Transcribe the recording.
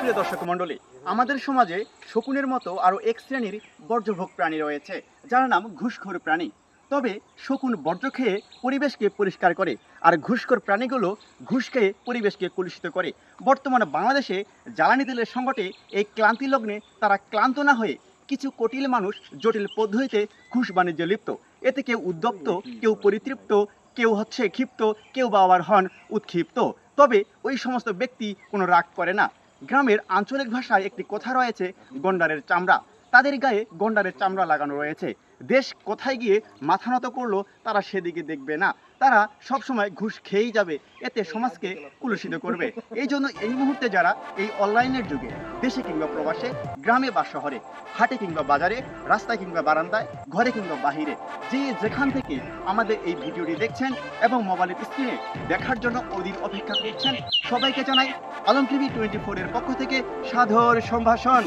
সুপ্রিয় দর্শক মণ্ডলী, আমাদের সমাজে শকুনের মতো আরও এক শ্রেণীর বর্জ্যভোগ প্রাণী রয়েছে যার নাম ঘুষখোর প্রাণী। তবে শকুন বর্জ্য খেয়ে পরিবেশকে পরিষ্কার করে, আর ঘুষখোর প্রাণীগুলো ঘুষ খেয়ে পরিবেশকে কলুষিত করে। বর্তমানে বাংলাদেশে জ্বালানি তেলের সংকটে এই ক্লান্তি লগ্নে তারা ক্লান্ত না হয়ে কিছু কটিল মানুষ জটিল পদ্ধতিতে ঘুষ বাণিজ্যে লিপ্ত। এতে কেউ উদ্যপ্ত, কেউ পরিতৃপ্ত, কেউ ক্ষিপ্ত, কেউ বা আবার হন উৎক্ষিপ্ত। তবে ওই সমস্ত ব্যক্তি কোনো রাগ করে না। গ্রামের আঞ্চলিক ভাষায় একটি কথা রয়েছে, গন্ডারের চামড়া। তাদের গায়ে গন্ডারের চামড়া লাগানো রয়েছে। দেশ কোথায় গিয়ে মাথা নত করলো তারা সেদিকে দেখবে না, তারা সবসময় ঘুষ খেয়েই যাবে, এতে সমাজকে কুলুষিত করবে। এই জন্য এই মুহূর্তে যারা এই অনলাইনের যুগে দেশে কিংবা প্রবাসে, গ্রামে বা শহরে, হাটে কিংবা বাজারে, রাস্তায় কিংবা বারান্দায়, ঘরে কিংবা বাহিরে, যে যেখান থেকে আমাদের এই ভিডিওটি দেখছেন এবং মোবাইলের স্ক্রিনে দেখার জন্য অধীর অপেক্ষা করছেন, সবাইকে জানাই আলম টিভি 24 এর পক্ষ থেকে সাদর সম্ভাষণ।